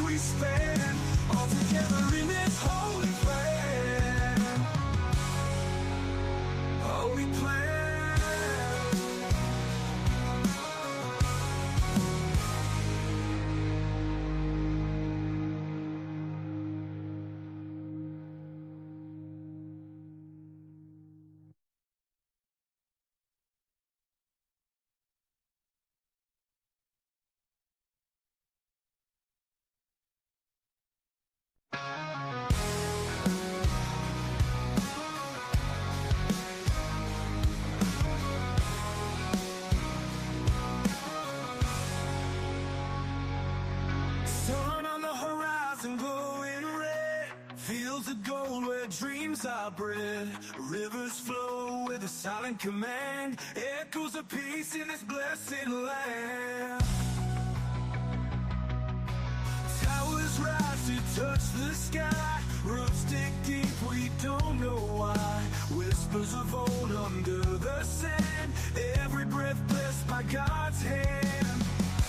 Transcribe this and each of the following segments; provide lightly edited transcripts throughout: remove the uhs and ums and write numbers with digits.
we span, all together in this holy plan. Holy plan. Sun on the horizon glowing red, fields of gold where dreams are bred. Rivers flow with a silent command, echoes of peace in this blessed land. Towers rise to touch the sky, roots dig deep, we don't know why. Whispers of old under the sand, every breath blessed by God's hand.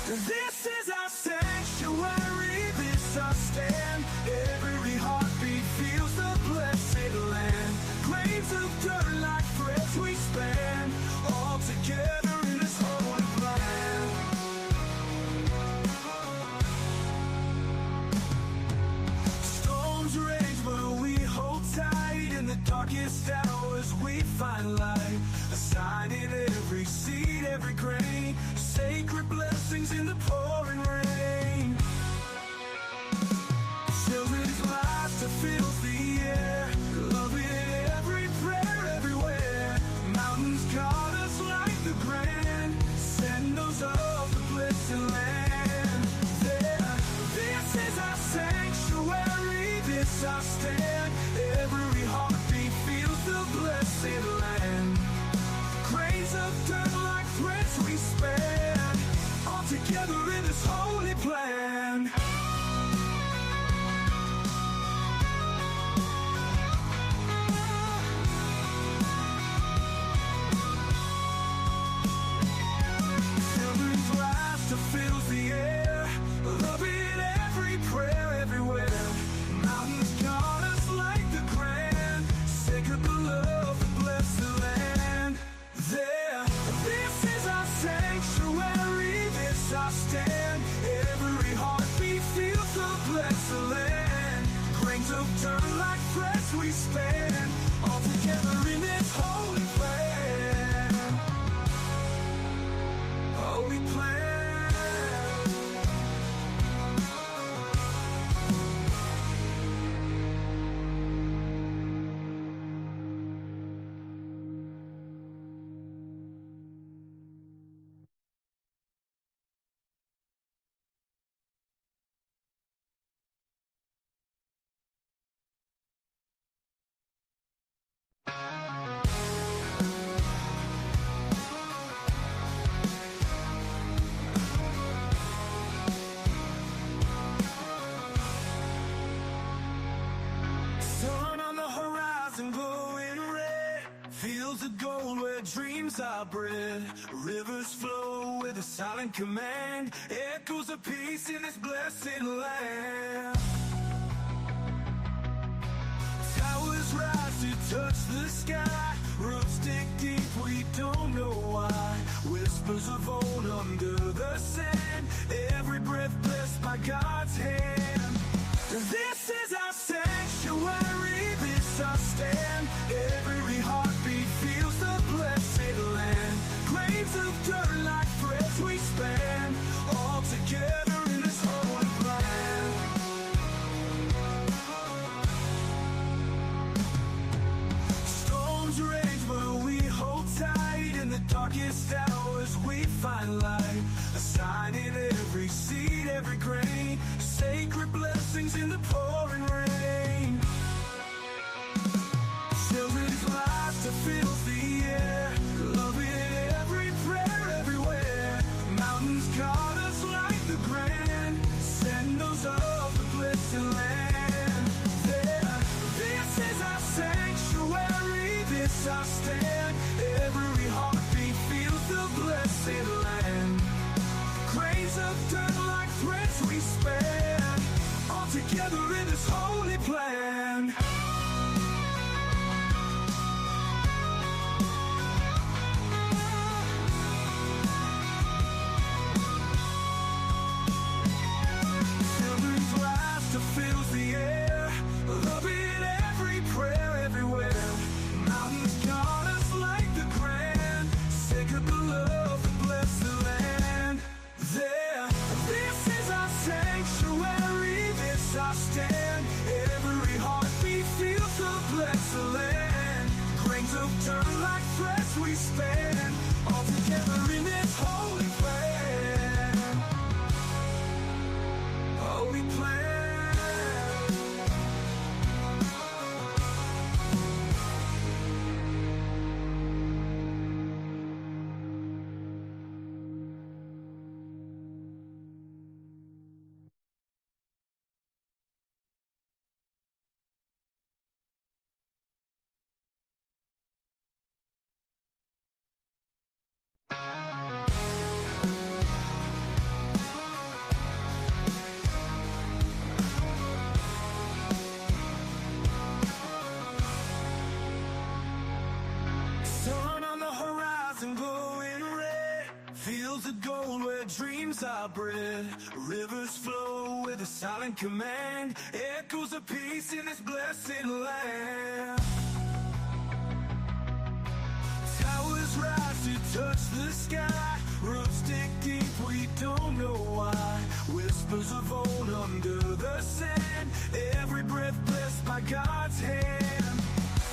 This is our sanctuary, this our stand. Every heartbeat feels the blessed land. Grains of dirt like threads we span, all together in this holy plan. Storms rage but we hold tight, in the darkest hours we find light. A sign in every seed, every grain, sacred blessings in the pouring rain. Children's laughter fills the air, love in every prayer everywhere. Mountains guard us like the grand senders of the blessed land. There, this is our sanctuary, this our stand. Every heartbeat feels the blessed land. Grains of dirt like threads we span, all together in this holy plan. Children's laughter fills the air, love in every prayer everywhere. Mountains guard us like the grand sacred beloved the blessed land. There, this is our sanctuary, this our stand. Every heartbeat feels the blessed land. Grains of dirt like threads we span, all together in this holy plan. Holy plan. Sun on the horizon glowing red, fields of gold where dreams are bred. Rivers flow with a silent command, echoes of peace in this blessed land. Towers rise to touch the sky, roots dig deep, we don't know why. Whispers of old under the sand, every breath blessed by God's hand. This is our sanctuary, this our stand. Every heartbeat feels the blessed land. Grains of dirt like threads we span, all together in this holy plan. Storms rage but we hold tight, in the darkest hours we find light. A sign in every seed, every grain, sacred blessings in the pouring rain. Children's laughter fills the air, love in every prayer everywhere. Mountains guard us like the grand senders of the blessed land. There, this is our sanctuary, this our stand. Every heartbeat feels the blessed land. Grains of dirt like threads we span, this our stand. Every heartbeat feels the blessed land. Grains of dirt like threads we span, all together in this holy plan. Holy plan. Sun on the horizon glowing red, fields of gold where dreams are bred. Rivers flow with a silent command, echoes of peace in this blessed land. Towers rise to touch the sky, roots dig deep, we don't know why. Whispers of old under the sand, every breath blessed by God's hand.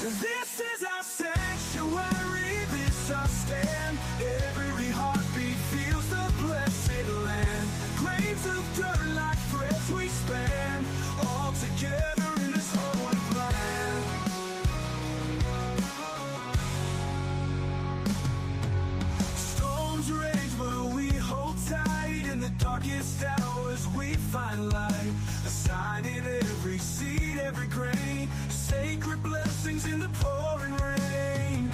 This is our sanctuary, this our stand. Every heartbeat feels the blessed land. Grains of dirt like threads we span, all together in this holy plan. Storms rage but we hold tight, in the darkest hours we find light. A sign in every seed, every grain, sacred blessings in the pouring rain.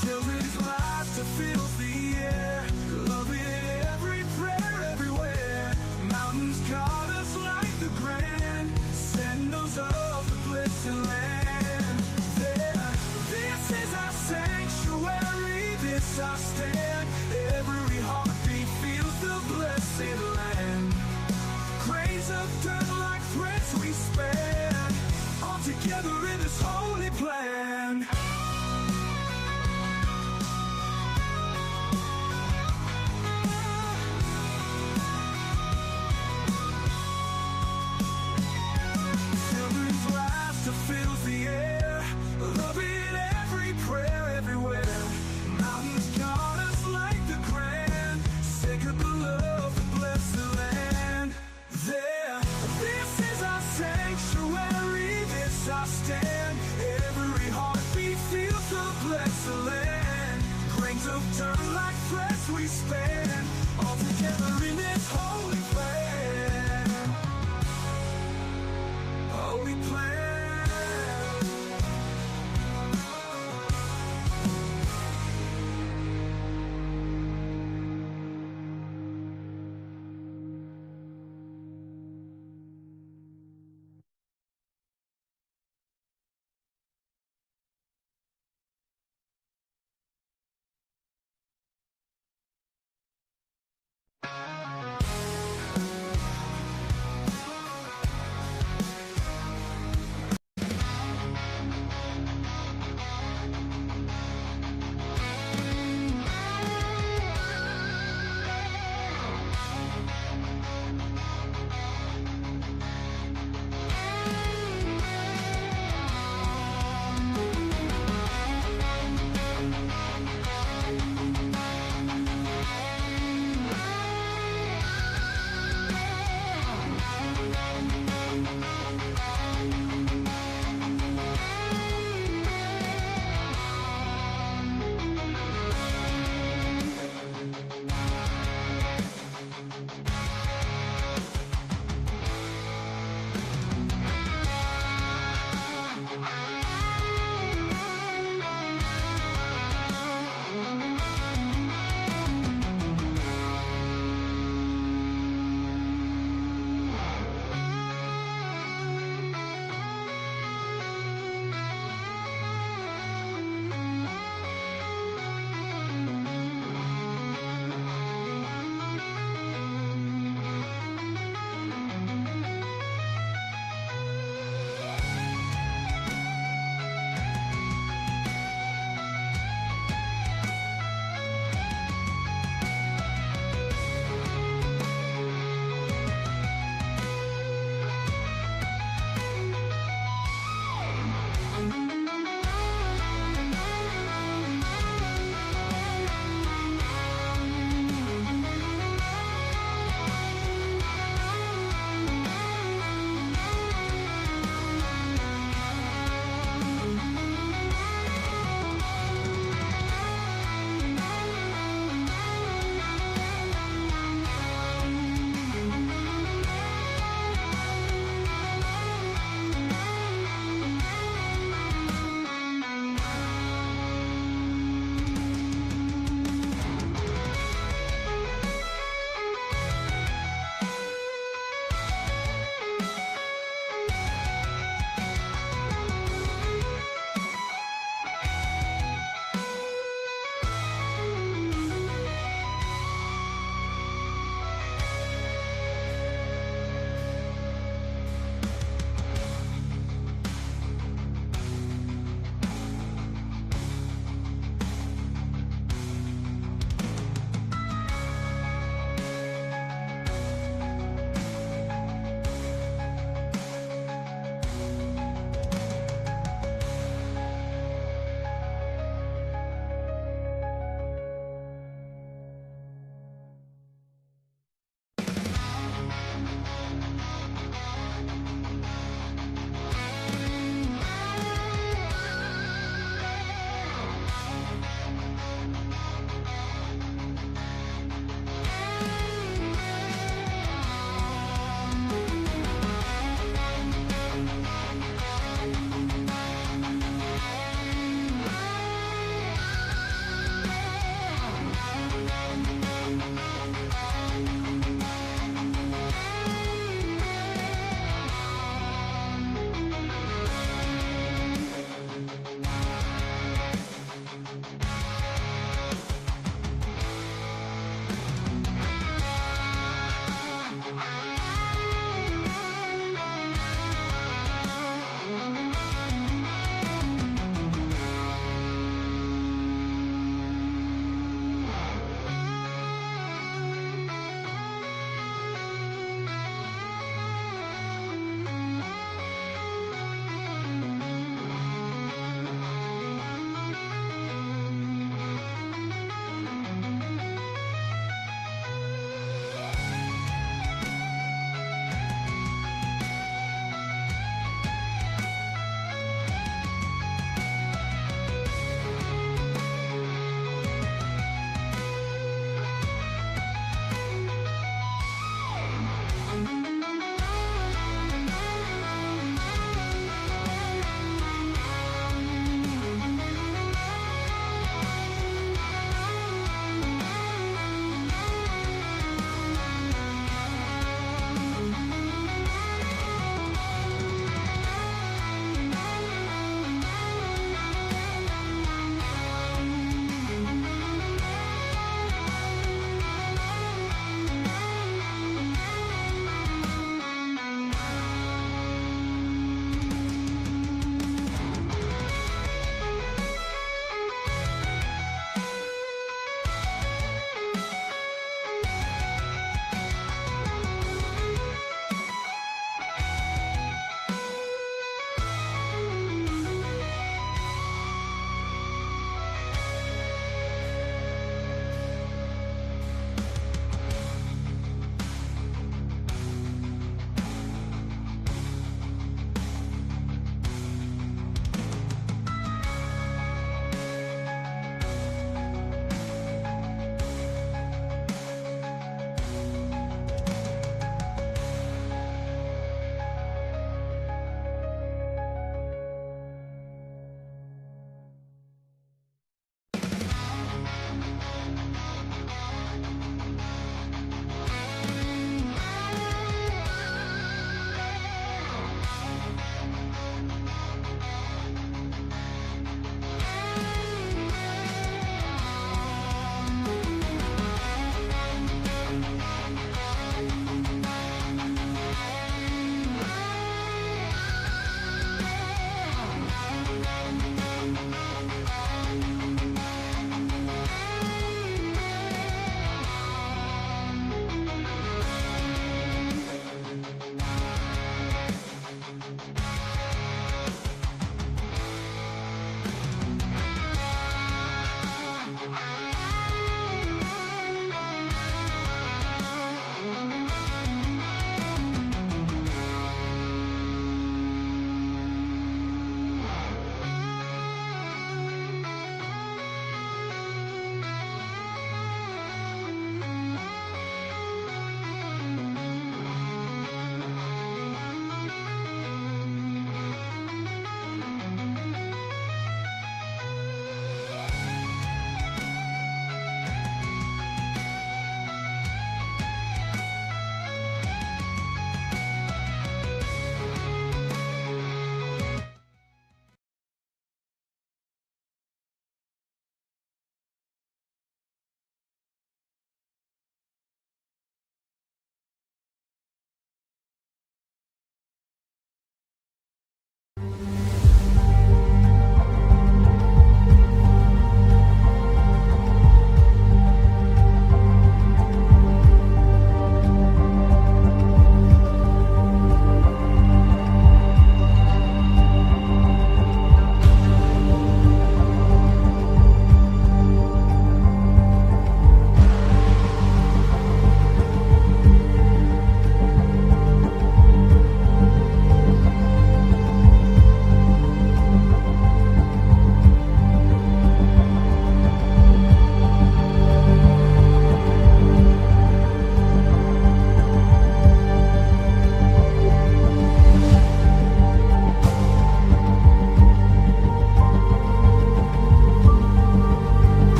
Children's laughter fills the air, love in every prayer everywhere. Mountains guard us like the grand senders of the blessed land. There, this is our sanctuary, this our stand. Every heartbeat feels the blessed land. Grains of dirt like threads we span, all together in this holy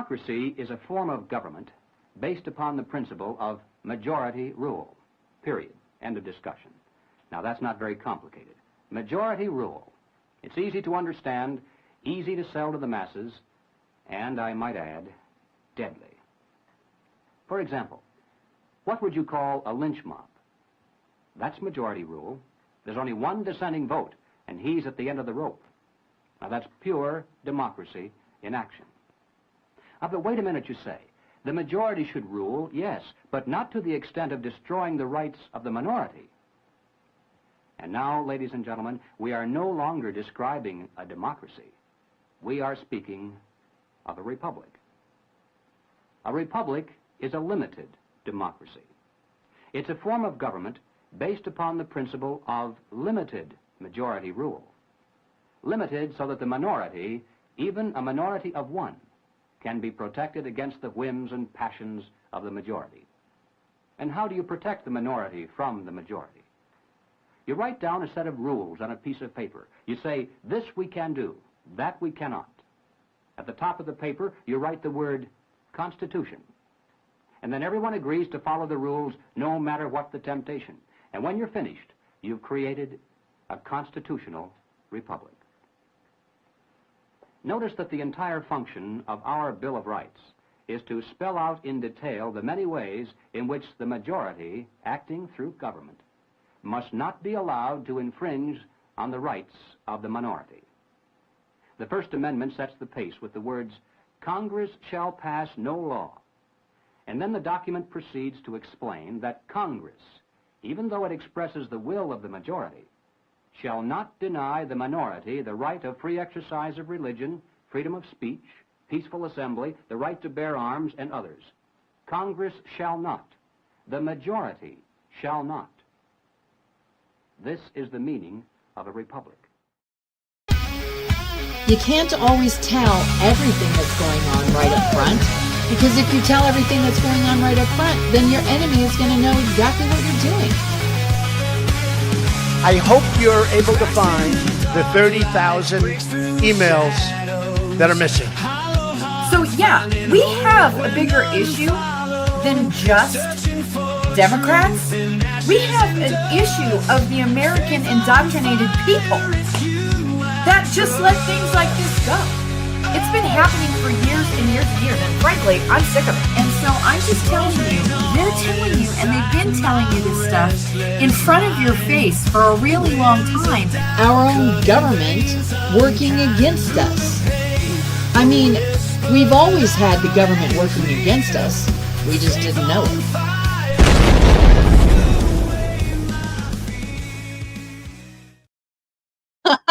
democracy is a form of government based upon the principle of majority rule, period. End of discussion. Now, that's not very complicated. Majority rule. It's easy to understand, easy to sell to the masses, and I might add, deadly. For example, what would you call a lynch mob? That's majority rule. There's only one dissenting vote, and he's at the end of the rope. Now, that's pure democracy in action. But wait a minute, you say. The majority should rule, yes, but not to the extent of destroying the rights of the minority. And now, ladies and gentlemen, we are no longer describing a democracy. We are speaking of a republic. A republic is a limited democracy. It's a form of government based upon the principle of limited majority rule. Limited so that the minority, even a minority of one, can be protected against the whims and passions of the majority. And how do you protect the minority from the majority? You write down a set of rules on a piece of paper. You say, this we can do, that we cannot. At the top of the paper, you write the word Constitution. And then everyone agrees to follow the rules no matter what the temptation. And when you're finished, you've created a constitutional republic. Notice that the entire function of our Bill of Rights is to spell out in detail the many ways in which the majority, acting through government, must not be allowed to infringe on the rights of the minority. The First Amendment sets the pace with the words, Congress shall pass no law. And then the document proceeds to explain that Congress, even though it expresses the will of the majority, shall not deny the minority the right of free exercise of religion, freedom of speech, peaceful assembly, the right to bear arms, and others. Congress shall not. The majority shall not. This is the meaning of a republic. You can't always tell everything that's going on right up front, because if you tell everything that's going on right up front, then your enemy is going to know exactly what you're doing. I hope you're able to find the 30,000 emails that are missing. So yeah, we have a bigger issue than just Democrats. We have an issue of the American indoctrinated people that just let things like this go. It's been happening for years and years and years, and frankly, I'm sick of it. And so I'm just telling you, they're telling you, and they've been telling you this stuff in front of your face for a really long time. Our own government working against us. I mean, we've always had the government working against us. We just didn't know it.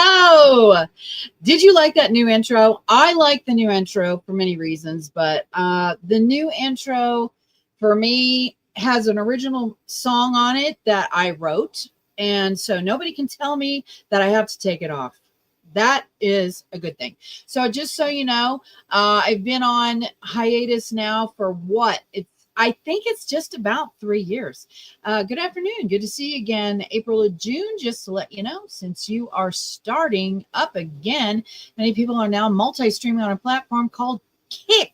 Oh, did you like that new intro? I like the new intro for many reasons, but the new intro for me has an original song on it that I wrote, and so nobody can tell me that I have to take it off. That is a good thing. So just so you know, I've been on hiatus now for what? I think it's just about 3 years. Good afternoon. Good to see you again, April or June, just to let you know, since you are starting up again, many people are now multi-streaming on a platform called Kick.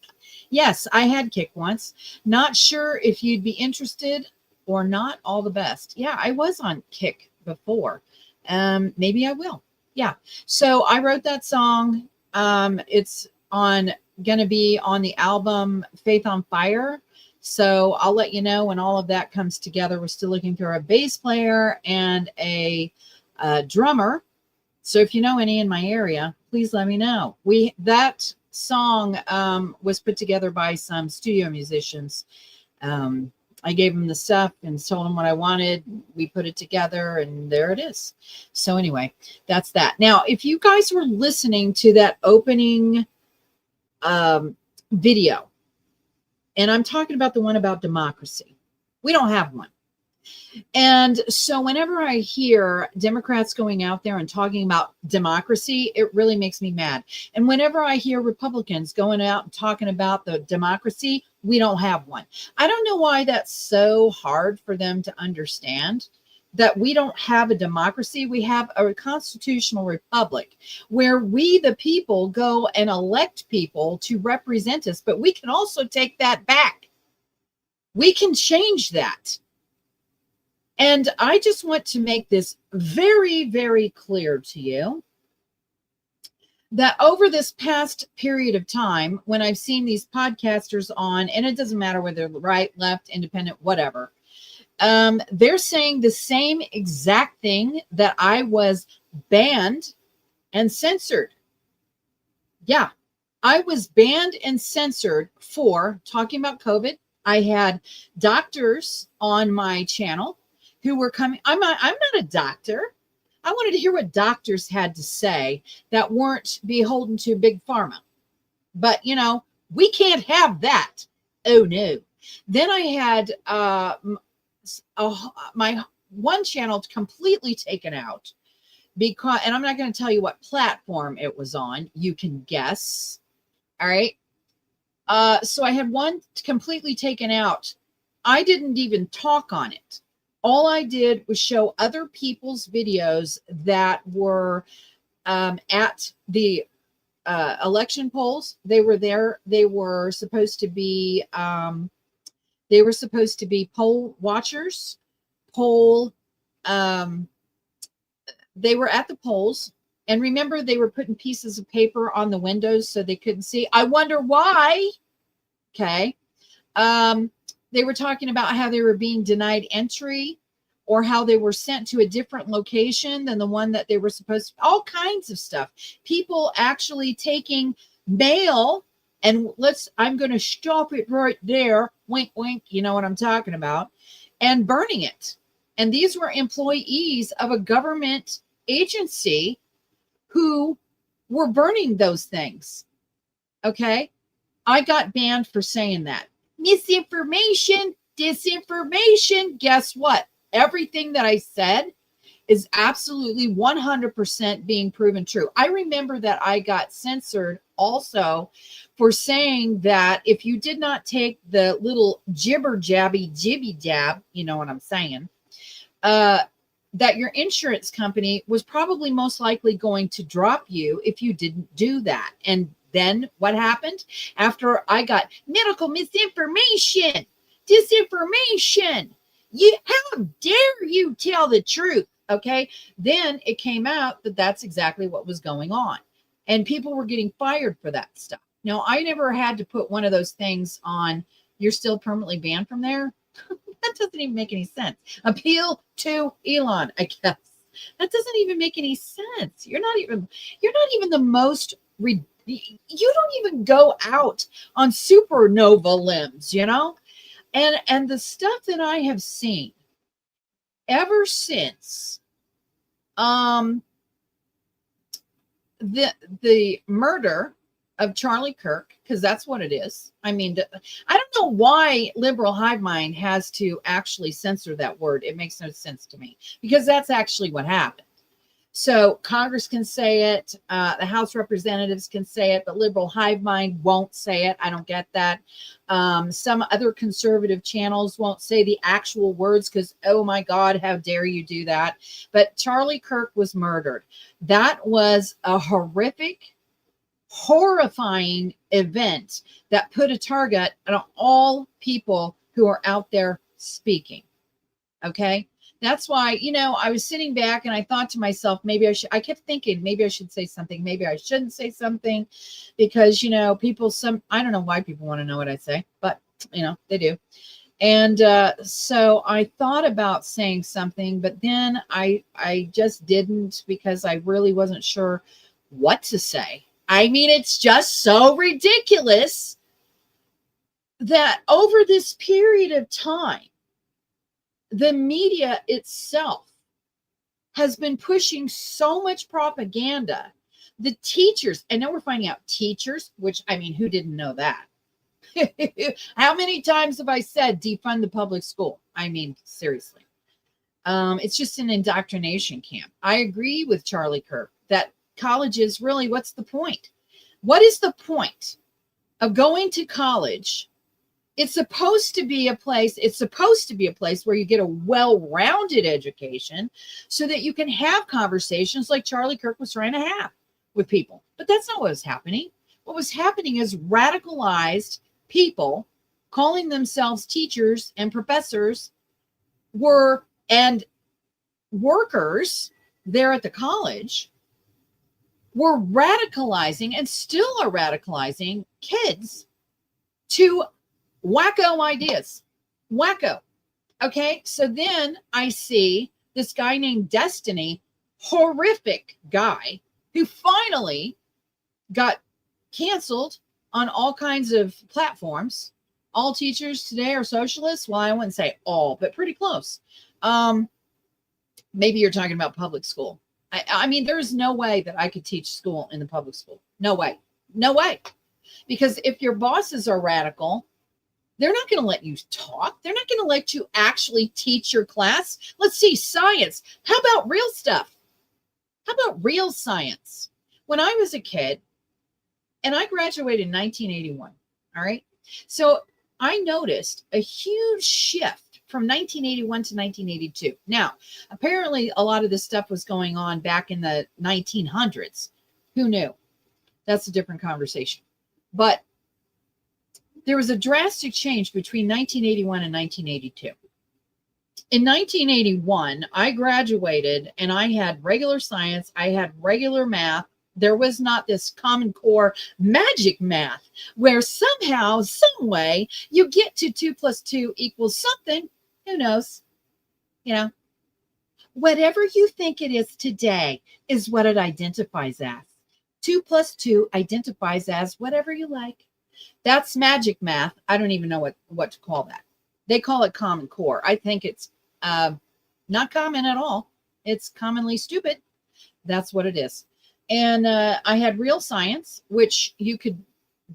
Yes, I had Kick once. Not sure if you'd be interested or not. All the best. Yeah, I was on Kick before. Maybe I will. Yeah. So I wrote that song. It's going to be on the album Faith on Fire. So I'll let you know when all of that comes together. We're still looking for a bass player and a drummer. So if you know any in my area, please let me know. That song was put together by some studio musicians. I gave them the stuff and told them what I wanted. We put it together and there it is. So anyway, that's that. Now, if you guys were listening to that opening video, and I'm talking about the one about democracy. We don't have one. And so whenever I hear Democrats going out there and talking about democracy, it really makes me mad. And whenever I hear Republicans going out and talking about the democracy, we don't have one. I don't know why that's so hard for them to understand, that we don't have a democracy. We have a constitutional republic where we, the people, go and elect people to represent us. But we can also take that back. We can change that. And I just want to make this very, very clear to you that over this past period of time, when I've seen these podcasters on, and it doesn't matter whether they're right, left, independent, whatever, they're saying the same exact thing, that I was banned and censored. Yeah, I was banned and censored for talking about COVID. I had doctors on my channel who were coming. I'm not a doctor. I wanted to hear what doctors had to say that weren't beholden to big pharma. But, you know, we can't have that. Oh, no. Then I had my one channel completely taken out because, and I'm not going to tell you what platform it was on. You can guess. All right. So I had one completely taken out. I didn't even talk on it. All I did was show other people's videos that were at the election polls. They were there. They were supposed to be poll watchers, they were at the polls. And remember, they were putting pieces of paper on the windows so they couldn't see. I wonder why. Okay. They were talking about how they were being denied entry, or how they were sent to a different location than the one that they were supposed to. All kinds of stuff. People actually taking mail, and I'm going to stop it right there. Wink, wink. You know what I'm talking about. And burning it. And these were employees of a government agency who were burning those things. Okay. I got banned for saying that. Misinformation, disinformation. Guess what? Everything that I said is absolutely 100% being proven true. I remember that I got censored also for saying that if you did not take the little jibber jibby jab, you know what I'm saying, that your insurance company was probably most likely going to drop you if you didn't do that. And then what happened after I got medical misinformation, disinformation? How dare you tell the truth? Okay. Then it came out that that's exactly what was going on. And people were getting fired for that stuff. Now, I never had to put one of those things on, you're still permanently banned from there. That doesn't even make any sense. Appeal to Elon, I guess. That doesn't even make any sense. You're not even the most, you don't even go out on supernova limbs, you know? And the stuff that I have seen ever since the murder of Charlie Kirk, because that's what it is. I mean, I don't know why liberal hive mind has to actually censor that word. It makes no sense to me, because that's actually what happened. So Congress can say it, the House representatives can say it, but liberal hive mind won't say it. I don't get that. Some other conservative channels won't say the actual words because, oh my God, how dare you do that? But Charlie Kirk was murdered. That was a horrific, horrifying event that put a target on all people who are out there speaking. Okay. That's why, you know, I was sitting back and I thought to myself, I kept thinking, maybe I should say something. Maybe I shouldn't say something, because, you know, I don't know why people want to know what I say, but, you know, they do. And so I thought about saying something, but then I just didn't, because I really wasn't sure what to say. I mean, it's just so ridiculous that over this period of time, the media itself has been pushing so much propaganda. The teachers, and now we're finding out teachers, which, I mean, who didn't know that? How many times have I said defund the public school? I mean, seriously. It's just an indoctrination camp. I agree with Charlie Kirk that colleges, really, what's the point? What is the point of going to college It's supposed to be a place where you get a well-rounded education so that you can have conversations like Charlie Kirk was trying to have with people. But that's not what was happening. What was happening is radicalized people calling themselves teachers and professors and workers there at the college were radicalizing and still are radicalizing kids to wacko ideas. Wacko. Okay. So then I see this guy named Destiny, horrific guy, who finally got canceled on all kinds of platforms. All teachers today are socialists. Well, I wouldn't say all, but pretty close. Maybe you're talking about public school. I mean, there's no way that I could teach school in the public school. No way. No way. Because if your bosses are radical, they're not going to let you talk. They're not going to let you actually teach your class. Let's see, science. How about real stuff? How about real science? When I was a kid, and I graduated in 1981, all right? So I noticed a huge shift from 1981 to 1982. Now, apparently a lot of this stuff was going on back in the 1900s. Who knew? That's a different conversation. But there was a drastic change between 1981 and 1982. In 1981, I graduated and I had regular science, I had regular math. There was not this Common Core magic math where somehow, some way, you get to 2 + 2 = something. Who knows? You know, whatever you think it is today is what it identifies as. 2 + 2 identifies as whatever you like. That's magic math. I don't even know what to call that. They call it Common Core. I think it's not common at all. It's commonly stupid. That's what it is. And I had real science, which you could,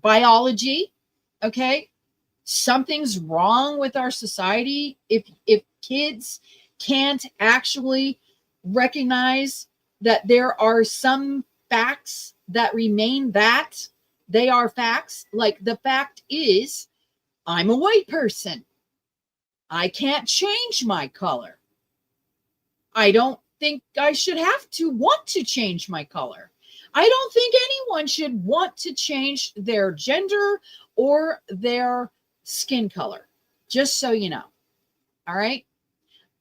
biology, okay? Something's wrong with our society if kids can't actually recognize that there are some facts that remain that they are facts. Like the fact is, I'm a white person. I can't change my color. I don't think I should have to want to change my color. I don't think anyone should want to change their gender or their skin color, just so you know. All right.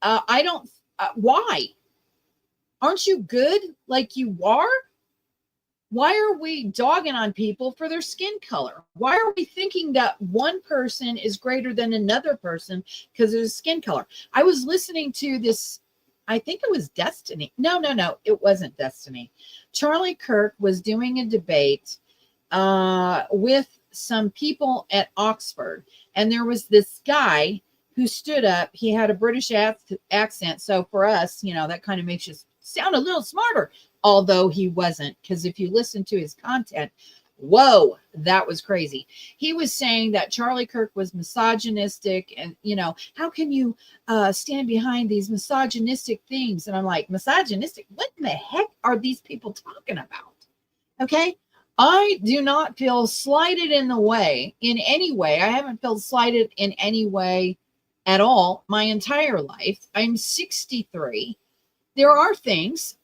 I don't, why? Aren't you good like you are? Why are we dogging on people for their skin color? Why are we thinking that one person is greater than another person because of his skin color? I was listening to this, I think it was Destiny. No, it wasn't Destiny. Charlie Kirk was doing a debate with some people at Oxford. And there was this guy who stood up. He had a British accent. So for us, you know, that kind of makes you sound a little smarter. Although he wasn't, because if you listen to his content, whoa, that was crazy. He was saying that Charlie Kirk was misogynistic and, you know, how can you stand behind these misogynistic things? And I'm like, misogynistic? What in the heck are these people talking about? Okay. I do not feel slighted in any way. I haven't felt slighted in any way at all my entire life. I'm 63. There are things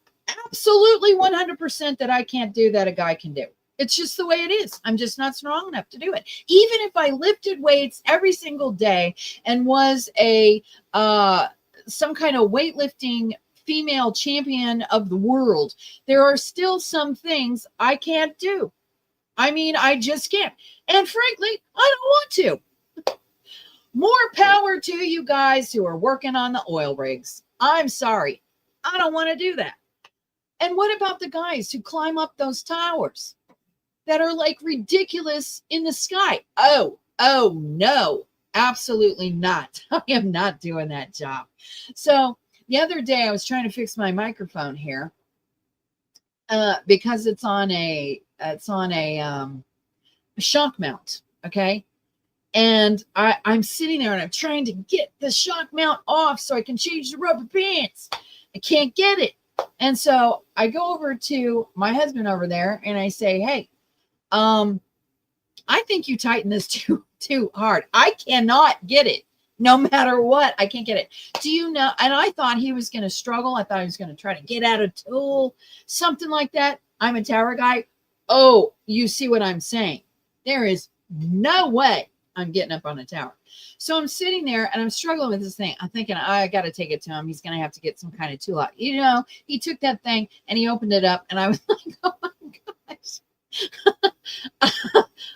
absolutely 100% that I can't do that a guy can do. It's just the way it is. I'm just not strong enough to do it. Even if I lifted weights every single day and was a some kind of weightlifting female champion of the world, there are still some things I can't do. I mean, I just can't. And frankly, I don't want to. More power to you guys who are working on the oil rigs. I'm sorry. I don't want to do that. And what about the guys who climb up those towers that are like ridiculous in the sky? Oh no, absolutely not. I am not doing that job. So the other day I was trying to fix my microphone here because it's on a shock mount. Okay. And I'm sitting there and I'm trying to get the shock mount off so I can change the rubber pants. I can't get it. And so I go over to my husband over there and I say, hey, I think you tighten this too hard. I cannot get it. No matter what, I can't get it. Do you know? And I thought he was going to struggle. I thought he was going to try to get out of tool, something like that. I'm a tower guy. Oh, you see what I'm saying? There is no way I'm getting up on a tower. So I'm sitting there and I'm struggling with this thing. I'm thinking, I got to take it to him. He's going to have to get some kind of tool out. You know, he took that thing and he opened it up and I was like, oh my gosh.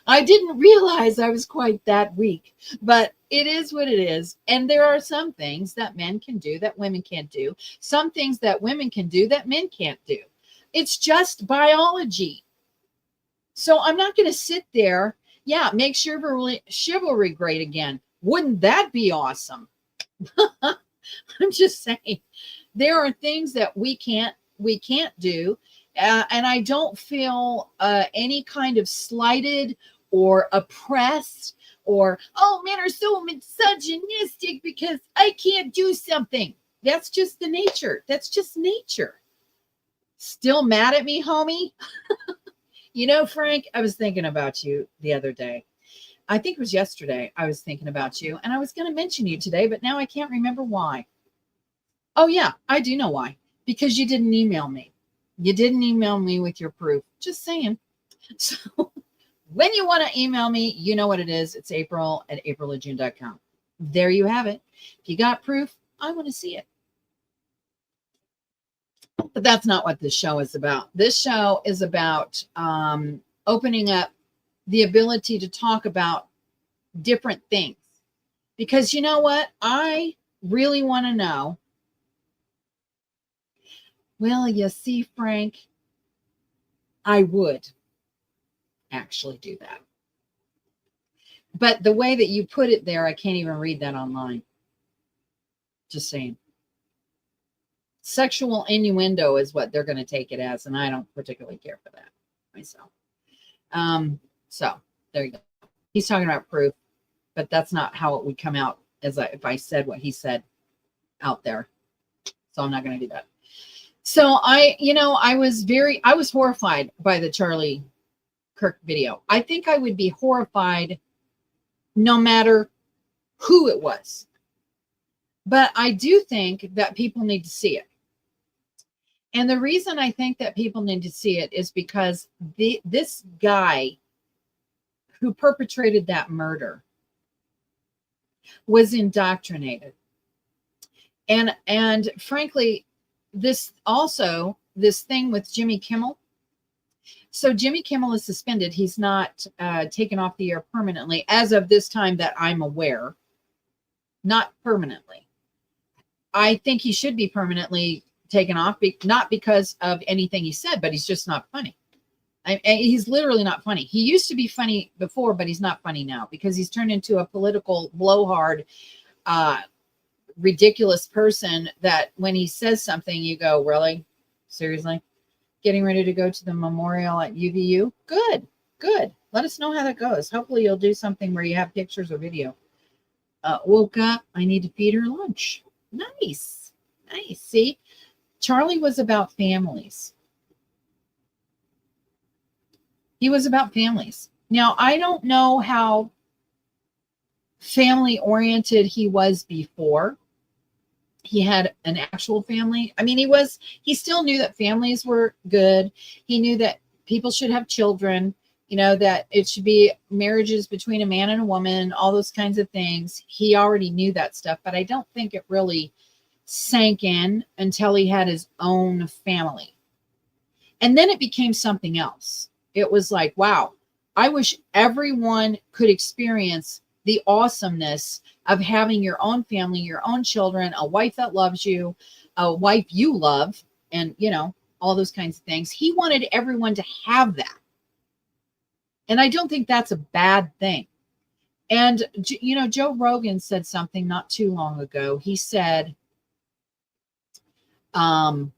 I didn't realize I was quite that weak, but it is what it is. And there are some things that men can do that women can't do. Some things that women can do that men can't do. It's just biology. So I'm not going to sit there. Yeah, make chivalry great again. Wouldn't that be awesome? I'm just saying there are things that we can't do. And I don't feel any kind of slighted or oppressed or, oh, men are so misogynistic because I can't do something. That's just the nature. That's just nature. Still mad at me, homie? You know, Frank, I was thinking about you the other day. I think it was yesterday I was thinking about you, and I was going to mention you today, but now I can't remember why. Oh, yeah, I do know why. Because you didn't email me. You didn't email me with your proof. Just saying. So when you want to email me, you know what it is. It's april@aprilofjune.com. There you have it. If you got proof, I want to see it. But that's not what this show is about. This show is about opening up the ability to talk about different things. Because you know what? I really want to know. Well, you see, Frank, I would actually do that. But the way that you put it there, I can't even read that online. Just saying. Sexual innuendo is what they're going to take it as, and I don't particularly care for that myself. So there you go. He's talking about proof, but that's not how it would come out if I said what he said out there. So I'm not going to do that. So I was horrified by the Charlie Kirk video. I think I would be horrified no matter who it was. But I do think that people need to see it. And the reason I think that people need to see it is because this guy who perpetrated that murder was indoctrinated. And frankly, this thing with Jimmy Kimmel. So Jimmy Kimmel is suspended. He's not taken off the air permanently as of this time that I'm aware. Not permanently. I think he should be permanently taken off, not because of anything he said, but he's just not funny. He's literally not funny. He used to be funny before, but he's not funny now because he's turned into a political blowhard, ridiculous person that when he says something, you go, really? Seriously? Getting ready to go to the memorial at UVU? Good. Let us know how that goes. Hopefully you'll do something where you have pictures or video. Woke up. I need to feed her lunch. Nice. See, Charlie was about families. He was about families. Now, I don't know how family oriented he was before he had an actual family. I mean, he still knew that families were good. He knew that people should have children, that it should be marriages between a man and a woman, all those kinds of things. He already knew that stuff, but I don't think it really sank in until he had his own family. And then it became something else. It was like, wow, I wish everyone could experience the awesomeness of having your own family, your own children, a wife that loves you, a wife you love, and, all those kinds of things. He wanted everyone to have that. And I don't think that's a bad thing. And, Joe Rogan said something not too long ago. He said, and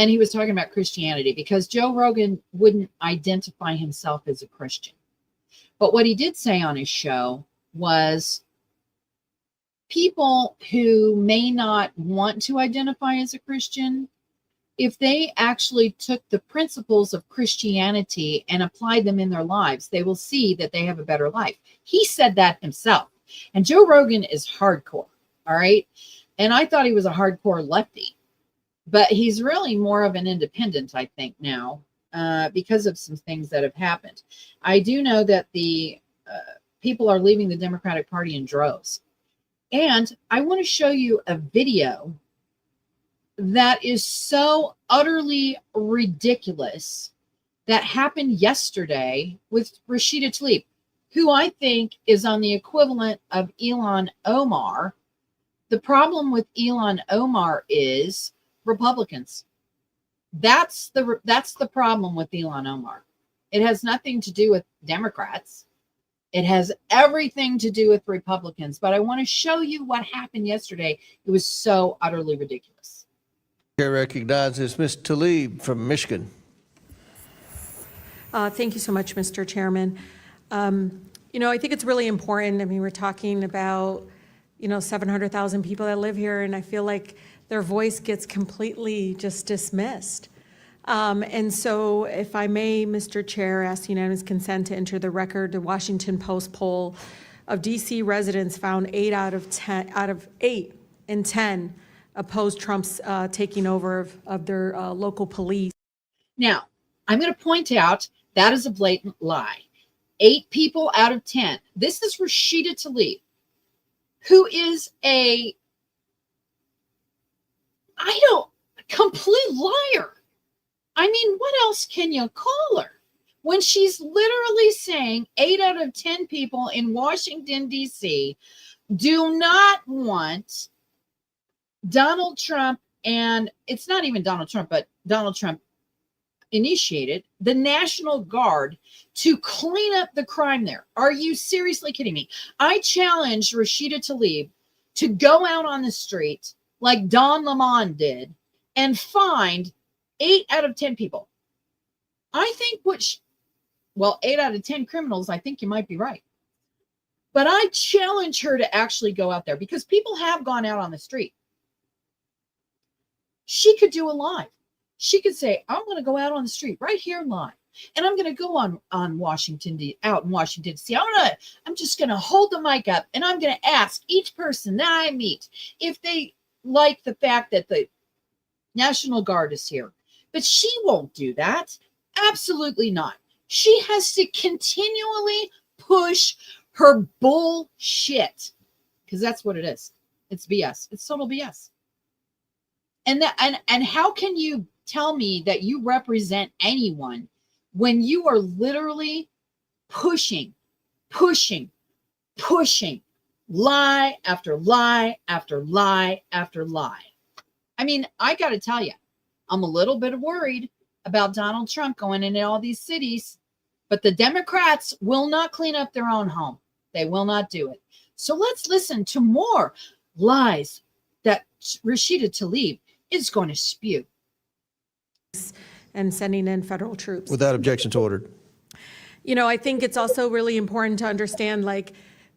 he was talking about Christianity because Joe Rogan wouldn't identify himself as a Christian. But what he did say on his show was people who may not want to identify as a Christian if they actually took the principles of Christianity and applied them in their lives, they will see that they have a better life. He said that himself. And Joe Rogan is hardcore, all right? And I thought he was a hardcore lefty, but he's really more of an independent, I think, now, because of some things that have happened. I do know that the people are leaving the Democratic Party in droves. And I want to show you a video that is so utterly ridiculous that happened yesterday with Rashida Tlaib, who I think is on the equivalent of Ilhan Omar. The problem with Ilhan Omar is Republicans. That's the problem with Ilhan Omar. It has nothing to do with Democrats. It has everything to do with Republicans. But I want to show you what happened yesterday. It was so utterly ridiculous. Chair recognizes Ms. Tlaib from Michigan. Thank you so much, Mr. Chairman. I think it's really important. I mean, we're talking about, 700,000 people that live here, and I feel like their voice gets completely just dismissed. And so, if I may, Mr. Chair, ask unanimous consent to enter the record. The Washington Post poll of D.C. residents found 8 out of 8 in 10 opposed Trump's taking over of their local police. Now, I'm going to point out that is a blatant lie. 8 people out of 10. This is Rashida Tlaib, who is a complete liar. I mean, what else can you call her? When she's literally saying 8 out of 10 people in Washington, D.C. do not want Donald Trump, and it's not even Donald Trump, but Donald Trump initiated the National Guard to clean up the crime there. Are you seriously kidding me? I challenge Rashida Tlaib to go out on the street like Don Lemon did and find 8 out of 10 people. I think 8 out of 10 criminals, I think you might be right. But I challenge her to actually go out there because people have gone out on the street. She could do a live. She could say, I'm going to go out on the street right here live. And I'm going to go out in Washington, D.C. I'm just going to hold the mic up and I'm going to ask each person that I meet if they like the fact that the National Guard is here. But she won't do that. Absolutely not. She has to continually push her bullshit because that's what it is. It's BS. It's total BS. And how can you tell me that you represent anyone when you are literally pushing lie after lie after lie after lie? I mean, I got to tell you, I'm a little bit worried about Donald Trump going into all these cities, but the Democrats will not clean up their own home. They will not do it. So let's listen to more lies that Rashida Tlaib is going to spew. And sending in federal troops. Without objections ordered. I think it's also really important to understand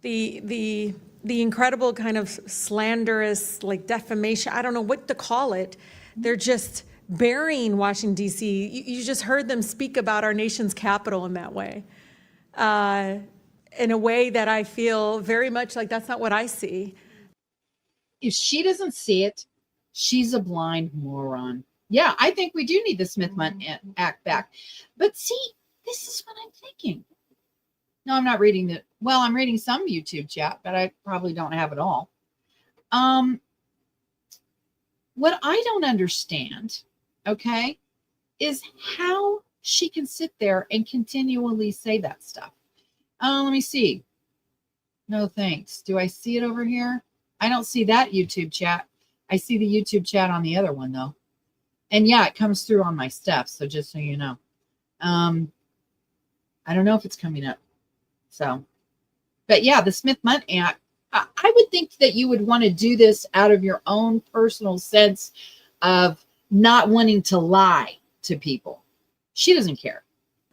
the incredible kind of slanderous, defamation. I don't know what to call it. They're just burying Washington, D.C. You just heard them speak about our nation's capital in that way. In a way that I feel very much like that's not what I see. If she doesn't see it, she's a blind moron. Yeah, I think we do need the Smith-Mundt Act back. But see, this is what I'm thinking. No, I'm not reading I'm reading some YouTube chat, but I probably don't have it all. What I don't understand, okay, is how she can sit there and continually say that stuff. Let me see. No thanks. Do I see it over here? I don't see that YouTube chat. I see the YouTube chat on the other one, though. And yeah, it comes through on my stuff. So just so you know, I don't know if it's coming up. So, but yeah, the Smith-Mundt Act, I would think that you would want to do this out of your own personal sense of not wanting to lie to people. She doesn't care.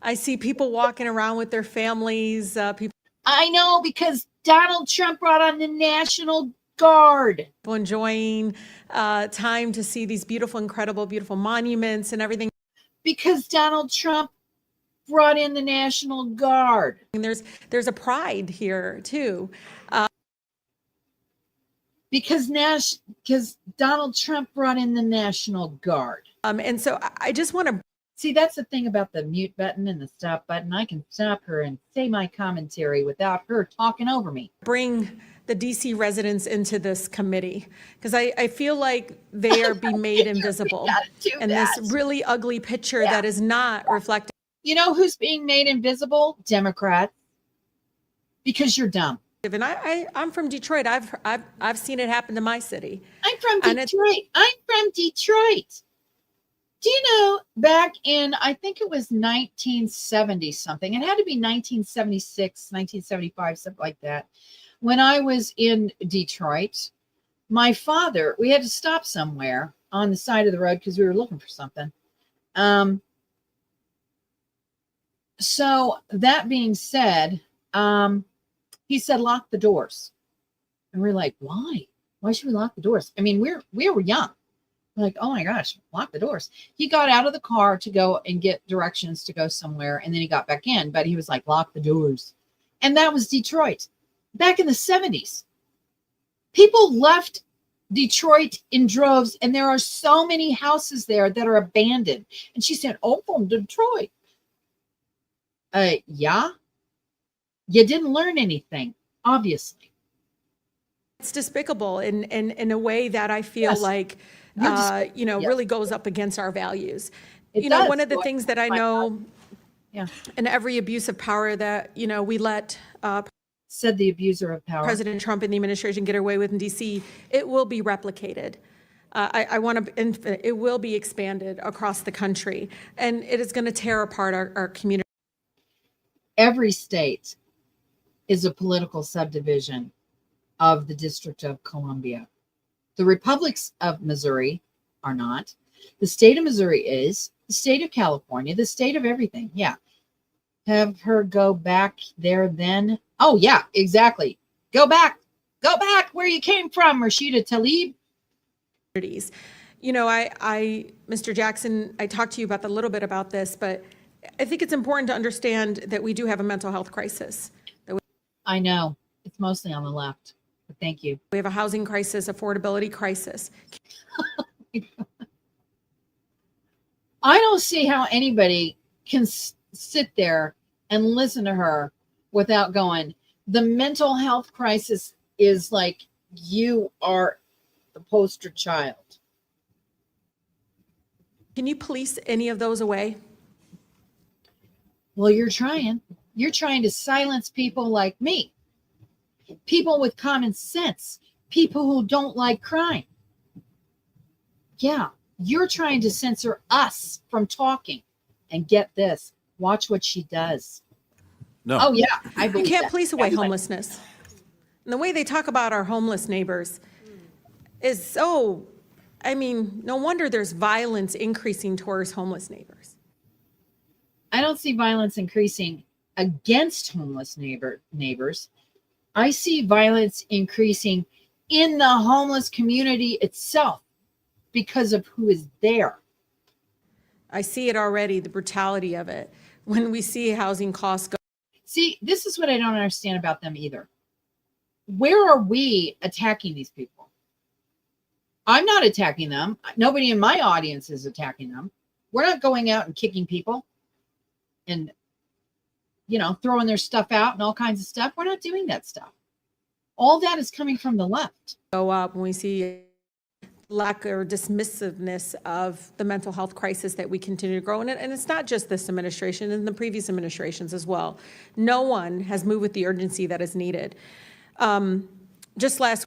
I see people walking around with their families. I know, because Donald Trump brought on the National Guard. Enjoying time to see these beautiful, incredible, beautiful monuments and everything. Because Donald Trump brought in the National Guard. And there's a pride here too. Because Donald Trump brought in the National Guard. And so I just want to see, that's the thing about the mute button and the stop button. I can stop her and say my commentary without her talking over me. bring the DC residents into this committee because I feel like they are being made invisible in this really ugly picture that is not reflected. You know who's being made invisible? Democrats. Because you're dumb. And I'm from Detroit. I've seen it happen to my city. I'm from Detroit. I'm from Detroit. Do you know back in, I think it was 1970 something, it had to be 1976, 1975, something like that. When I was in Detroit, my father, we had to stop somewhere on the side of the road because we were looking for something. So that being said, he said, lock the doors. And we're like, why? Why should we lock the doors? I mean, we were young. We're like, oh my gosh, lock the doors. He got out of the car to go and get directions to go somewhere. And then he got back in, but he was like, lock the doors. And that was Detroit. Back in the 70s, people left Detroit in droves, and there are so many houses there that are abandoned. And she said, oh, from Detroit. Yeah. You didn't learn anything, obviously. It's despicable in a way that I feel like, really goes up against our values. One of the things that I know in every abuse of power that, we let said the abuser of power, President Trump and the administration get away with in DC, it will be replicated. It will be expanded across the country, and it is going to tear apart our community. Every state is a political subdivision of the District of Columbia. The republics of Missouri are not. The state of Missouri is. The state of California, the state of everything. Yeah. Have her go back there then. Oh, yeah, exactly. Go back where you came from, Rashida Tlaib. Mr. Jackson, I talked to you about a little bit about this, but I think it's important to understand that we do have a mental health crisis. I know. It's mostly on the left, but thank you. We have a housing crisis, affordability crisis. I don't see how anybody can sit there and listen to her without going, the mental health crisis is like you are the poster child. Can you police any of those away? Well, you're trying. You're trying to silence people like me, people with common sense, people who don't like crime. Yeah, you're trying to censor us from talking. And get this, watch what she does. No. Oh, yeah, I believe You can't that. police away homelessness. And the way they talk about our homeless neighbors is so, no wonder there's violence increasing towards homeless neighbors. I don't see violence increasing against homeless neighbors. I see violence increasing in the homeless community itself because of who is there. I see it already, the brutality of it, when we see housing costs go. See, this is what I don't understand about them either. Where are we attacking these people? I'm not attacking them. Nobody in my audience is attacking them. We're not going out and kicking people and, throwing their stuff out and all kinds of stuff. We're not doing that stuff. All that is coming from the left. Go up when we see lack or dismissiveness of the mental health crisis that we continue to grow in it. And it's not just this administration, and the previous administrations as well. No one has moved with the urgency that is needed. Just last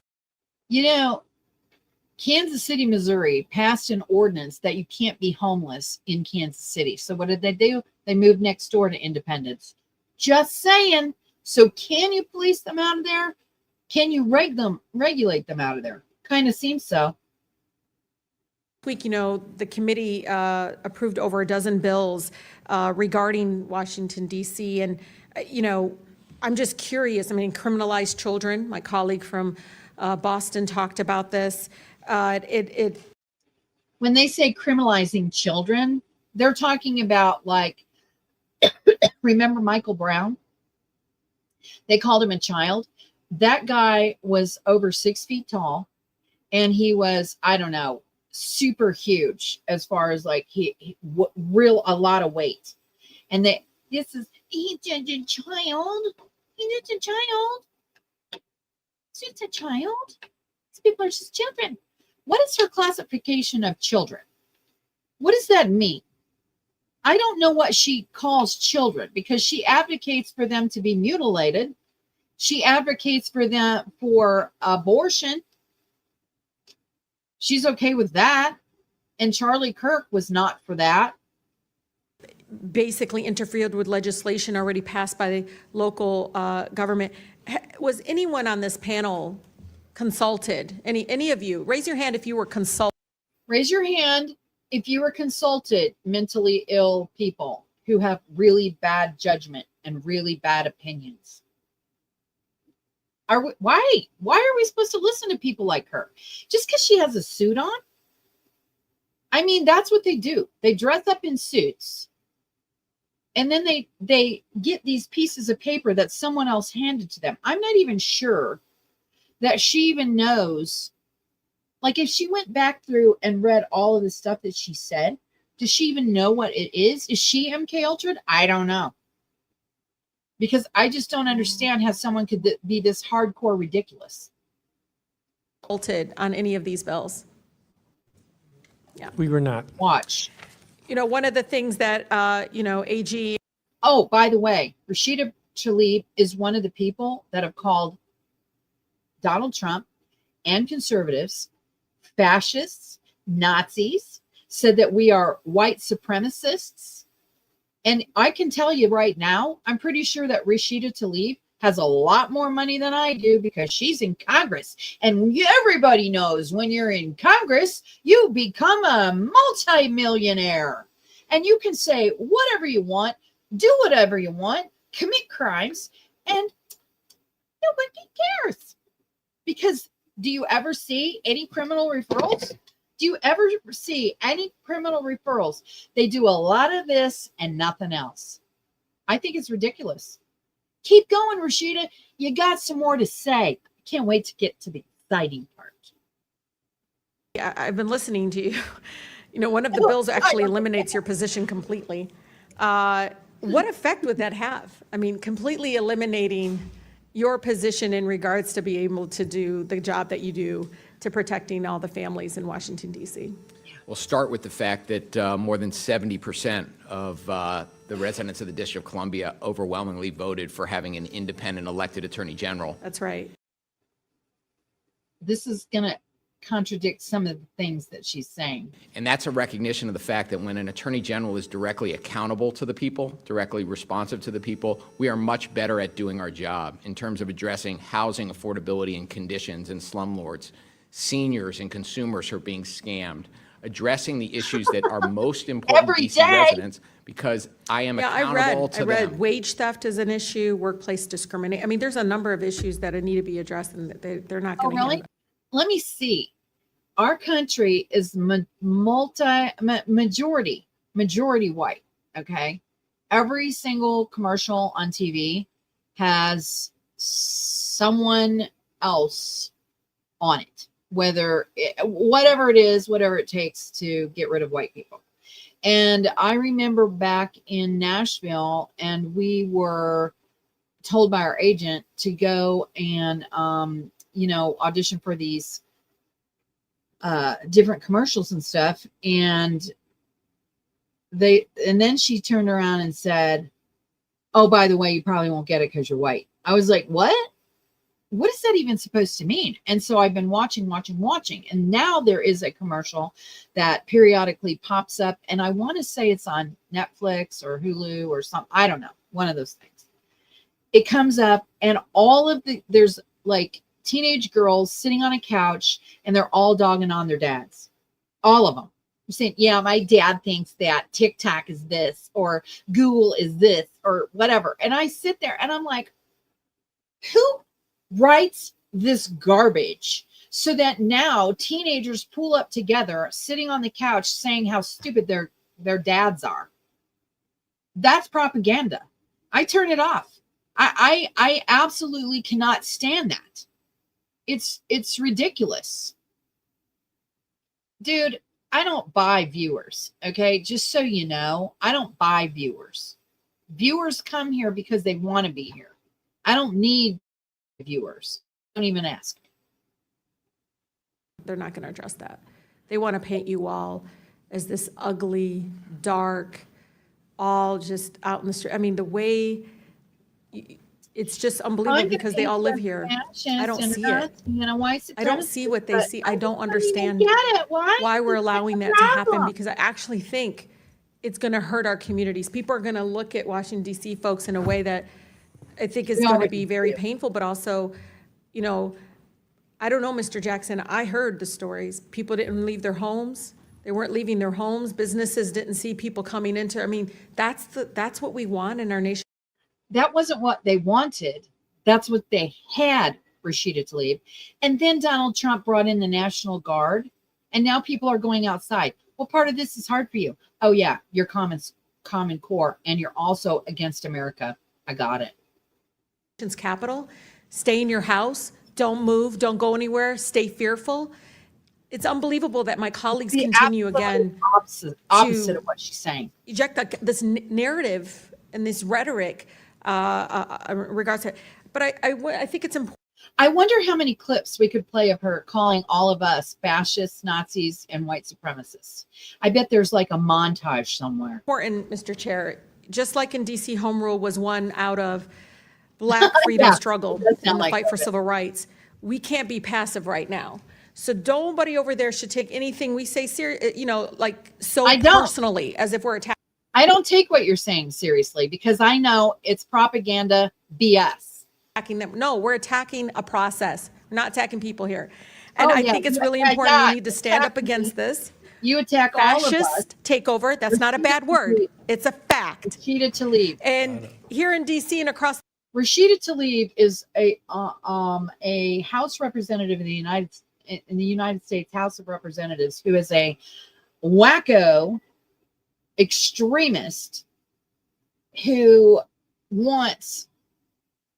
Kansas City, Missouri passed an ordinance that you can't be homeless in Kansas City. So what did they do? They moved next door to Independence. Just saying. So can you police them out of there? Can you regulate them out of there? Kind of seems so. week, the committee approved over a dozen bills regarding Washington, D.C. And, I'm just curious. Criminalize children. My colleague from Boston talked about this. When they say criminalizing children, they're talking about, like, remember Michael Brown? They called him a child. That guy was over 6 feet tall, and he was, I don't know, super huge as far as like a lot of weight. And he's just a child. He's just a child. It's just a child. These people are just children. What is her classification of children? What does that mean? I don't know what she calls children, because she advocates for them to be mutilated. She advocates for them for abortion. She's okay with that. And Charlie Kirk was not for that. Basically interfered with legislation already passed by the local government. Was anyone on this panel consulted? Any of you? Raise your hand if you were consulted. Raise your hand if you were consulted, mentally ill people who have really bad judgment and really bad opinions. Why are we supposed to listen to people like her? Just because she has a suit on? I mean, that's what they do. They dress up in suits, and then they get these pieces of paper that someone else handed to them. I'm not even sure that she even knows. Like, if she went back through and read all of the stuff that she said, does she even know what it is? Is she MK Ultra'd? I don't know. Because I just don't understand how someone could be this hardcore ridiculous. Consulted on any of these bills? Yeah. We were not. Watch. You know, one of the things that, AG. Oh, by the way, Rashida Tlaib is one of the people that have called Donald Trump and conservatives fascists, Nazis, said that we are white supremacists. And I can tell you right now, I'm pretty sure that Rashida Tlaib has a lot more money than I do, because she's in Congress. And everybody knows when you're in Congress, you become a multimillionaire. And you can say whatever you want, do whatever you want, commit crimes, and nobody cares. Because do you ever see any criminal referrals? Do you ever see any criminal referrals? They do a lot of this and nothing else. I think it's ridiculous. Keep going, Rashida. You got some more to say. I can't wait to get to the exciting part. Yeah, I've been listening to you. You know, one of the bills actually eliminates your position completely. What effect would that have? I mean, completely eliminating your position in regards to be able to do the job that you do to protecting all the families in Washington, D.C. We'll start with the fact that more than 70% of the residents of the District of Columbia overwhelmingly voted for having an independent elected attorney general. That's right. This is going to contradict some of the things that she's saying. And that's a recognition of the fact that when an attorney general is directly accountable to the people, directly responsive to the people, we are much better at doing our job in terms of addressing housing affordability and conditions in slumlords, seniors and consumers who are being scammed, addressing the issues that are most important to DC residents, because I am accountable to them. I read wage theft is an issue, workplace discrimination. I mean, there's a number of issues that need to be addressed, and they're not going to. Oh, really? Let me see. Our country is majority white. Okay, every single commercial on TV has someone else on it, whatever it is, whatever it takes to get rid of white people. And I remember back in Nashville, and we were told by our agent to go and audition for these different commercials and stuff. And then she turned around and said, "Oh, by the way, you probably won't get it because you're white." I was like, what is that even supposed to mean? And so I've been watching. And now there is a commercial that periodically pops up. And I want to say it's on Netflix or Hulu or something. I don't know. One of those things. It comes up, and there's like teenage girls sitting on a couch, and they're all dogging on their dads. All of them. They're saying, yeah, my dad thinks that TikTok is this, or Google is this, or whatever. And I sit there and I'm like, who writes this garbage so that now teenagers pull up together, sitting on the couch saying how stupid their dads are. That's propaganda. I turn it off. I absolutely cannot stand that. It's ridiculous. Dude, I don't buy viewers, okay? Just so you know, I don't buy viewers. Viewers come here because they want to be here. I don't need viewers. Don't even ask me. They're not going to address that. They want to paint you all as this ugly, dark, all just out in the street. I mean, the way it's just unbelievable because they all live here. I don't see it. I don't see what they see. I don't understand why we're allowing that to happen, because I actually think it's going to hurt our communities. People are going to look at Washington, D.C. folks in a way that I think is going to be very painful, but also, you know, I don't know, Mr. Jackson, I heard the stories. People didn't leave their homes. They weren't leaving their homes. Businesses didn't see people coming into, I mean, that's what we want in our nation. That wasn't what they wanted. That's what they had Rashida Tlaib. And then Donald Trump brought in the National Guard, and now people are going outside. Well, part of this is hard for you. Oh yeah, you're Common Core, and you're also against America. I got it. Capital, stay in your house, don't move, don't go anywhere, stay fearful. It's unbelievable that my colleagues continue again opposite of what she's saying. Eject this narrative and this rhetoric in regards to, but I think it's important. I wonder how many clips we could play of her calling all of us fascists, Nazis, and white supremacists. I bet there's like a montage somewhere. Important, Mr. Chair, just like in DC, Home Rule was one out of Black freedom struggle and the fight for civil rights. We can't be passive right now. So nobody over there should take anything we say serious, you know, like so personally, as if we're attacking. I don't take what you're saying seriously, because I know it's propaganda BS. Attacking them. No, we're attacking a process. We're not attacking people here. And I think it's really important. We need to stand up against this. You attack all of us. Fascist takeover. That's not a bad word. It's a fact. Rashida Tlaib. And here in DC and across. Rashida Tlaib is a House representative in the United States House of Representatives, who is a wacko extremist who wants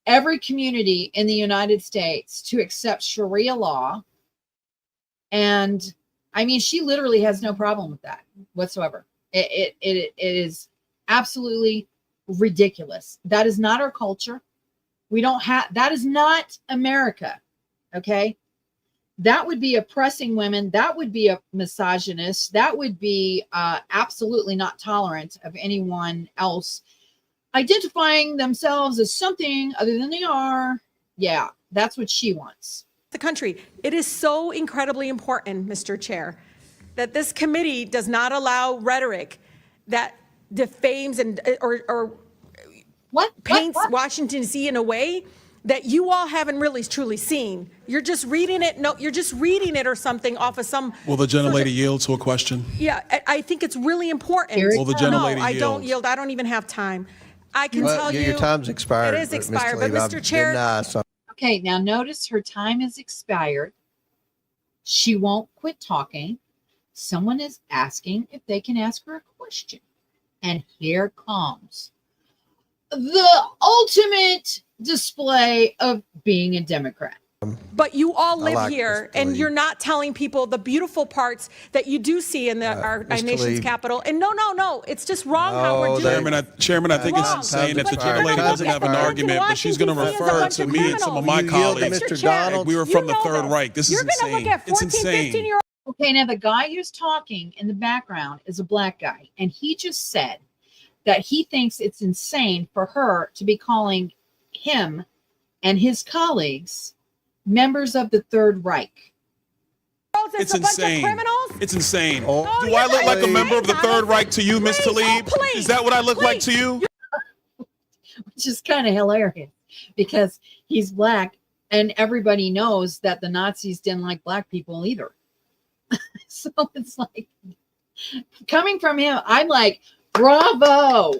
every community in the United States to accept Sharia law. And I mean, she literally has no problem with that whatsoever. It is absolutely ridiculous. That is not our culture. We don't have, that is not America. Okay. That would be oppressing women. That would be a misogynist. That would be absolutely not tolerant of anyone else identifying themselves as something other than they are. Yeah, that's what she wants. The country. It is so incredibly important, Mr. Chair, that this committee does not allow rhetoric that defames and or paints Washington, D.C. in a way that you all haven't really truly seen. You're just reading it. No, you're just reading it or something off of some. Will the gentlelady yield to a question? Yeah, I think it's really important. Will the gentlelady yield? I don't yield. I don't even have time. I can tell you. Your time's expired. It is expired, but Mr. Chair. Okay, now notice her time is expired. She won't quit talking. Someone is asking if they can ask her a question. And here comes the ultimate display of being a Democrat. But you all live here, and you're not telling people the beautiful parts that you do see in our nation's capital. And no, it's just wrong how we're doing it. Chairman, I think it's insane that the gentlelady doesn't have an argument, but she's going to refer to me and some of my colleagues. Mr. Donald, we were from the Third Reich. This is insane. You're going to look at 14, 15-year-olds. Okay, now the guy who's talking in the background is a black guy, and he just said that he thinks it's insane for her to be calling him and his colleagues members of the Third Reich. It's insane. It's insane. Oh, do I look like a member of the Third Reich to you, Ms. Tlaib? Is that what I look like to you? Which is kind of hilarious, because he's black and everybody knows that the Nazis didn't like black people either. So it's like, coming from him, I'm like, bravo.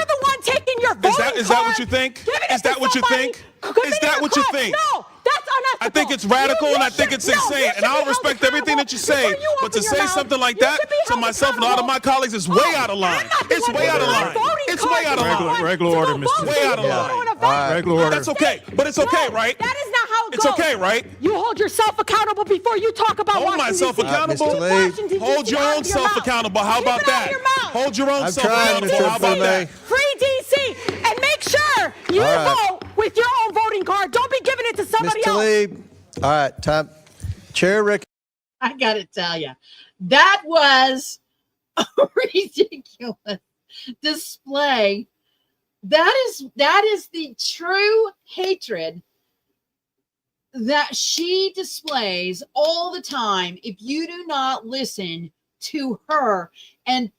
You're the one taking your voting Is that card, what you think? giving it Is that to what you somebody, think? giving Is it that your what you card. think? No, that's unethical. I think it's radical and I think it's insane. And I'll respect everything that you say. But to say something like that to myself and a lot of my colleagues is way out of line. It's way out of line. It's way out of line. Regular order, Mr. Way out of line. Regular order. That's okay. But it's okay, right? That is not how it It's goes. okay, right? You hold yourself accountable before you talk about Hold Washington, myself D.C. accountable. Mr. Lee. Washington, D.C. Hold your out own of your self mouth. accountable. How Keep about it out of that? your mouth. Hold your own I'm self trying, accountable. Mr. How about that? Free DC and make sure you All right. vote with your own voting card. Don't be giving it to somebody Mr. else. Lee. All right, time. Chair Rick. I gotta tell you, that was a ridiculous display. That is the true hatred that she displays all the time if you do not listen to her and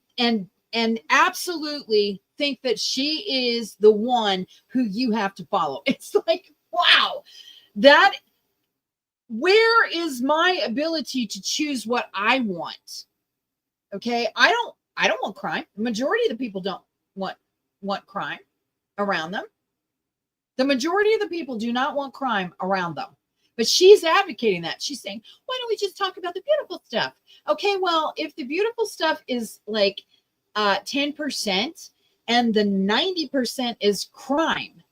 absolutely think that she is the one who you have to follow. It's like, wow, where is my ability to choose what I want? Okay, I don't want crime. The majority of the people don't want crime around them. The majority of the people do not want crime around them. But she's advocating that. She's saying, why don't we just talk about the beautiful stuff? Okay, well, if the beautiful stuff is like 10% and the 90% is crime,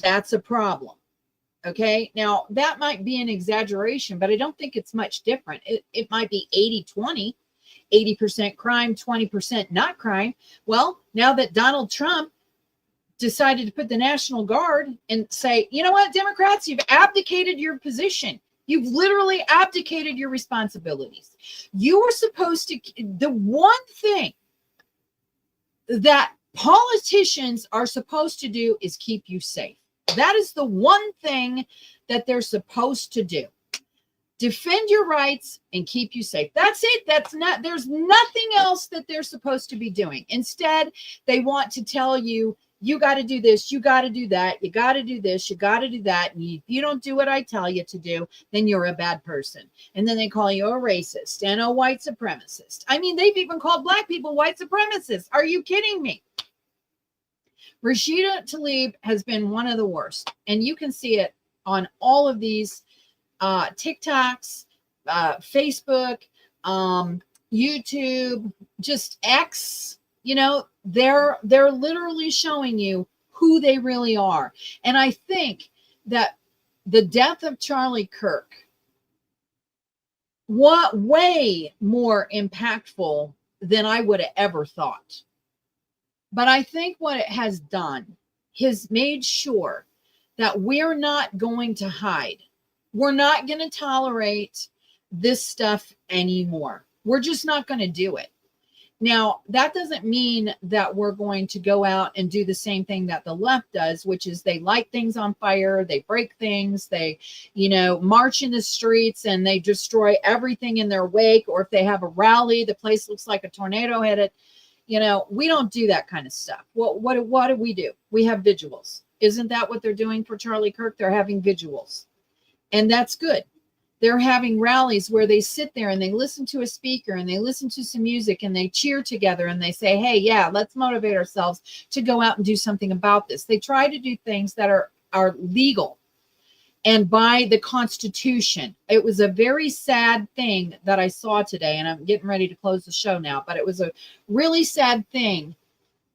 that's a problem. Okay, now that might be an exaggeration, but I don't think it's much different. It might be 80-20, 80% crime, 20% not crime. Well, now that Donald Trump decided to put the National Guard and say, you know what, Democrats, you've abdicated your position. You've literally abdicated your responsibilities. You were supposed to, the one thing that politicians are supposed to do is keep you safe. That is the one thing that they're supposed to do. Defend your rights and keep you safe. That's it. There's nothing else that they're supposed to be doing. Instead, they want to tell you, you got to do this, you got to do that, you got to do this, you got to do that. And if you don't do what I tell you to do, then you're a bad person. And then they call you a racist and a white supremacist. I mean, they've even called black people white supremacists. Are you kidding me? Rashida Tlaib has been one of the worst. And you can see it on all of these TikToks, Facebook, YouTube, just X. You know, they're literally showing you who they really are. And I think that the death of Charlie Kirk was way more impactful than I would have ever thought. But I think what it has done has made sure that we're not going to hide. We're not going to tolerate this stuff anymore. We're just not going to do it. Now, that doesn't mean that we're going to go out and do the same thing that the left does, which is they light things on fire, they break things, they, march in the streets and they destroy everything in their wake. Or if they have a rally, the place looks like a tornado hit it. We don't do that kind of stuff. What do we do? We have vigils. Isn't that what they're doing for Charlie Kirk? They're having vigils. And that's good. They're having rallies where they sit there and they listen to a speaker and they listen to some music and they cheer together and they say, hey, yeah, let's motivate ourselves to go out and do something about this. They try to do things that are legal and by the Constitution. It was a very sad thing that I saw today, and I'm getting ready to close the show now, but it was a really sad thing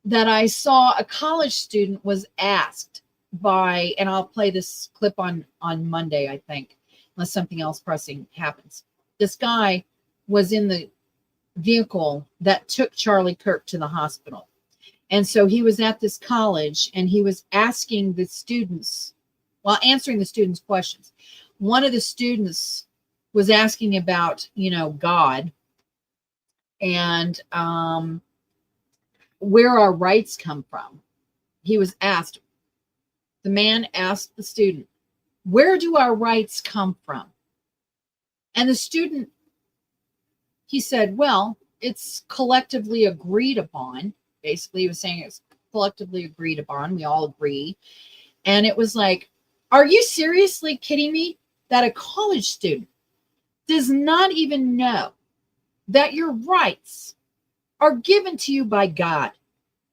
that I saw. A college student was asked by, and I'll play this clip on Monday, I think, unless something else pressing happens. This guy was in the vehicle that took Charlie Kirk to the hospital. And so he was at this college and he was asking the students, while answering the students' questions. One of the students was asking about, God and where our rights come from. He was asked, the man asked the student, where do our rights come from? And the student, he said, well, it's collectively agreed upon. Basically, he was saying it's collectively agreed upon. We all agree. And it was like, are you seriously kidding me that a college student does not even know that your rights are given to you by God?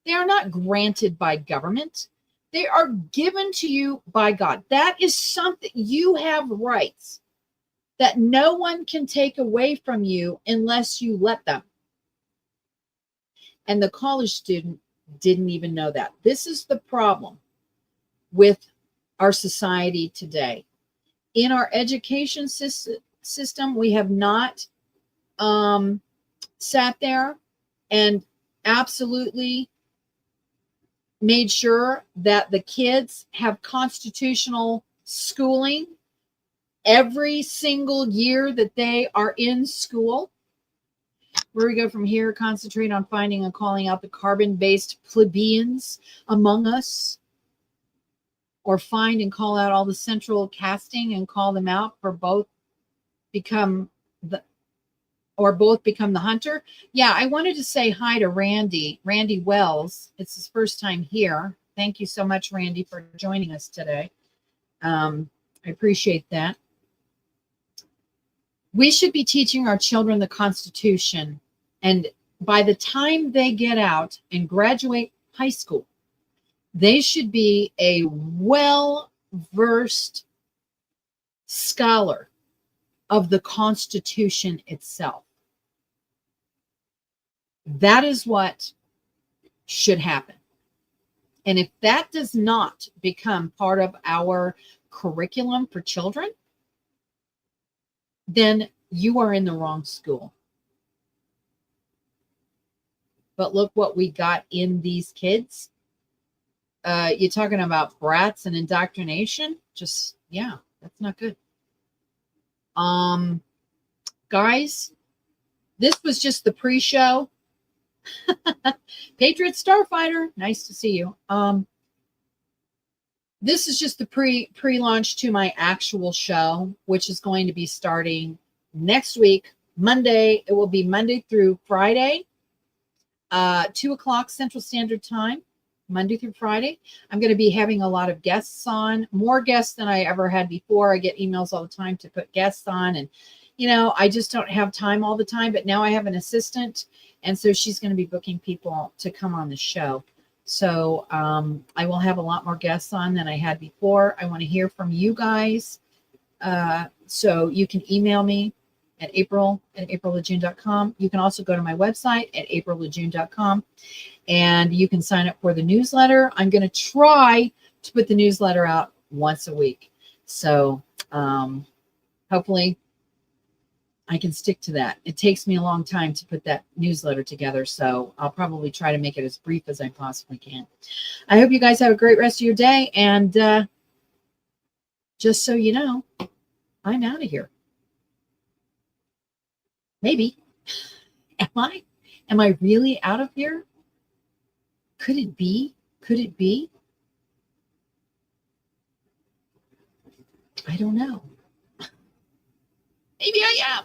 They are not granted by government. They are given to you by God. That is something, you have rights that no one can take away from you unless you let them. And the college student didn't even know that. This is the problem with our society today. In our education system, we have not sat there and absolutely made sure that the kids have constitutional schooling every single year that they are in school. Where we go from here, concentrate on finding and calling out the carbon-based plebeians among us, or find and call out all the central casting and call them out for both become the hunter. Yeah, I wanted to say hi to Randy Wells. It's his first time here. Thank you so much, Randy, for joining us today. I appreciate that. We should be teaching our children the Constitution, and by the time they get out and graduate high school, they should be a well-versed scholar of the Constitution itself. That is what should happen. And if that does not become part of our curriculum for children, then you are in the wrong school. But look what we got in these kids. You're talking about brats and indoctrination. Just, yeah, that's not good. Guys, this was just the pre-show. Patriot Starfighter, nice to see you. This is just the pre-launch to my actual show, which is going to be starting next week, Monday. It will be Monday through Friday, 2 o'clock Central Standard Time, Monday through Friday. I'm going to be having a lot of guests on, more guests than I ever had before. I get emails all the time to put guests on, and I just don't have time all the time, but now I have an assistant, and so she's going to be booking people to come on the show. So I will have a lot more guests on than I had before. I want to hear from you guys. So you can email me at april@aprillejeune.com. You can also go to my website at aprillejeune.com, and you can sign up for the newsletter. I'm going to try to put the newsletter out once a week. So hopefully I can stick to that. It takes me a long time to put that newsletter together, so I'll probably try to make it as brief as I possibly can. I hope you guys have a great rest of your day, and just so you know, I'm out of here. Maybe. Am I? Am I really out of here? Could it be? Could it be? I don't know. Maybe I am.